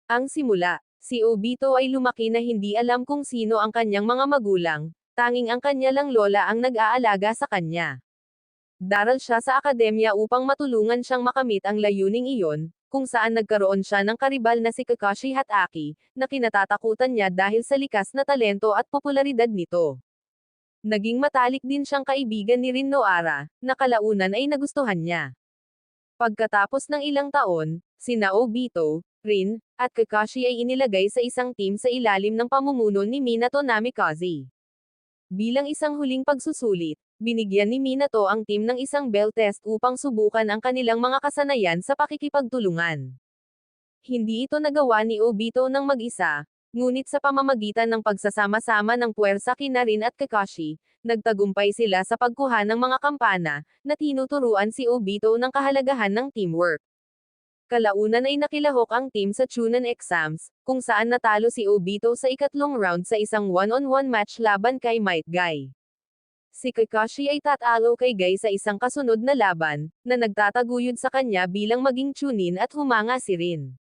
Ang simula, si Obito ay lumaki na hindi alam kung sino ang kanyang mga magulang, tanging ang kanya lang lola ang nag-aalaga sa kanya. Daral siya sa akademya upang matulungan siyang makamit ang layuning iyon, kung saan nagkaroon siya ng karibal na si Kakashi Hatake, na kinatatakutan niya dahil sa likas na talento at popularidad nito. Naging matalik din siyang kaibigan ni Rin Noara, na kalaunan ay nagustuhan niya. Pagkatapos ng ilang taon, sina Obito, Rin, at Kakashi ay inilagay sa isang team sa ilalim ng pamumuno ni Minato Namikaze. Bilang isang huling pagsusulit, binigyan ni Minato ang team ng isang bell test upang subukan ang kanilang mga kasanayan sa pakikipagtulungan. Hindi ito nagawa ni Obito ng mag-isa, ngunit sa pamamagitan ng pagsasama-sama ng puwersa kina Rin at Kakashi, nagtagumpay sila sa pagkuha ng mga kampana, na tinuturuan si Obito ng kahalagahan ng teamwork. Kalaunan ay nakilahok ang team sa Chunin exams, kung saan natalo si Obito sa ikatlong round sa isang one-on-one match laban kay Might Guy. Si Kakashi ay tatalo kay Guy sa isang kasunod na laban, na nagtataguyod sa kanya bilang maging Chunin at humanga si Rin.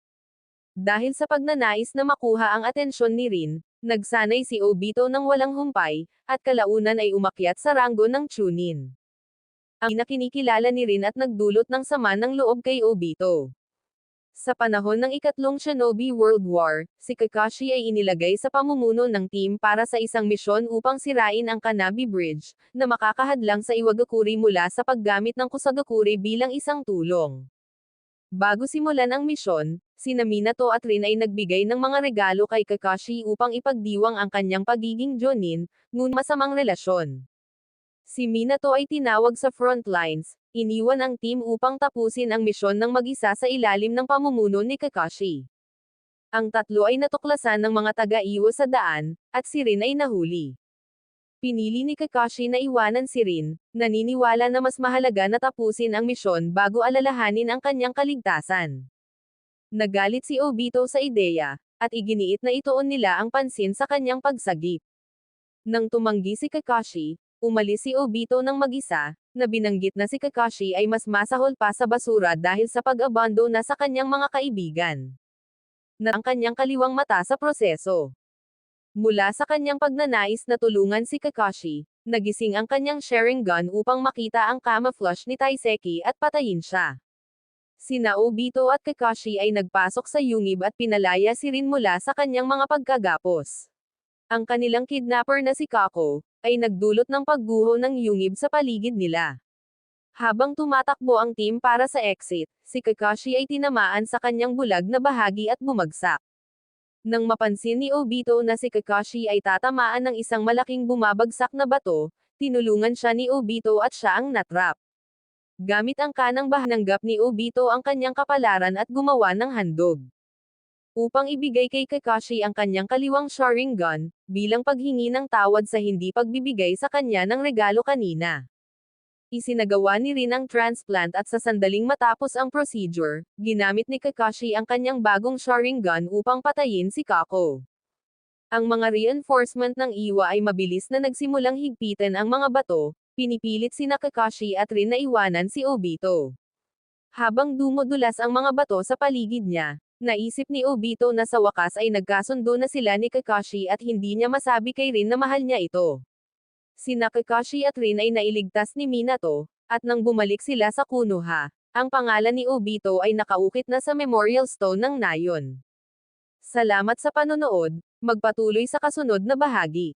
Dahil sa pagnanais na makuha ang atensyon ni Rin, nagsanay si Obito ng walang humpay, at kalaunan ay umakyat sa ranggo ng Chunin. Ang nakinikilala ni Rin at nagdulot ng sama ng loob kay Obito. Sa panahon ng ikatlong Shinobi World War, si Kakashi ay inilagay sa pamumuno ng team para sa isang misyon upang sirain ang Kanabi Bridge, na makakahadlang sa Iwagakure mula sa paggamit ng Kusagakure bilang isang tulong. Bago simulan ang misyon, sina Minato at Rin ay nagbigay ng mga regalo kay Kakashi upang ipagdiwang ang kanyang pagiging Jonin, ngunit masamang relasyon. Si Minato ay tinawag sa front lines, iniwan ang team upang tapusin ang misyon ng mag-isa sa ilalim ng pamumuno ni Kakashi. Ang tatlo ay natuklasan ng mga taga-iwas sa daan, at si Rin ay nahuli. Pinili ni Kakashi na iwanan si Rin, naniniwala na mas mahalaga na tapusin ang misyon bago alalahanin ang kanyang kaligtasan. Nagalit si Obito sa ideya, at iginiit na ituon nila ang pansin sa kanyang pagsagip. Nang tumanggi si Kakashi, umalis si Obito ng mag-isa, na binanggit na si Kakashi ay mas masahol pa sa basura dahil sa pag-abando na sa kanyang mga kaibigan. Na ang kanyang kaliwang mata sa proseso. Mula sa kanyang pagnanais na tulungan si Kakashi, nagising ang kanyang Sharingan upang makita ang camouflage ni Taiseki at patayin siya. Sina Obito at Kakashi ay nagpasok sa yungib at pinalaya si Rin mula sa kanyang mga pagkagapos. Ang kanilang kidnapper na si Kako, ay nagdulot ng pagguho ng yungib sa paligid nila. Habang tumatakbo ang team para sa exit, si Kakashi ay tinamaan sa kanyang bulag na bahagi at bumagsak. Nang mapansin ni Obito na si Kakashi ay tatamaan ng isang malaking bumabagsak na bato, tinulungan siya ni Obito at siya ang natrap. Gamit ang kanang bahananggap ni Obito ang kanyang kapalaran at gumawa ng handog. Upang ibigay kay Kakashi ang kanyang kaliwang Sharingan, bilang paghingi ng tawad sa hindi pagbibigay sa kanya ng regalo kanina. Isinagawa ni Rin ang transplant at sa sandaling matapos ang procedure, ginamit ni Kakashi ang kanyang bagong Sharingan upang patayin si Kako. Ang mga reinforcement ng Iwa ay mabilis na nagsimulang higpitan ang mga bato, pinipilit sina Kakashi at Rin na iwanan si Obito. Habang dumudulas ang mga bato sa paligid niya, naisip ni Obito na sa wakas ay nagkasundo na sila ni Kakashi at hindi niya masabi kay Rin na mahal niya ito. Sina Kakashi at Rin ay nailigtas ni Minato, at nang bumalik sila sa Konoha, ang pangalan ni Obito ay nakaukit na sa Memorial Stone ng Nayon. Salamat sa panonood, magpatuloy sa kasunod na bahagi.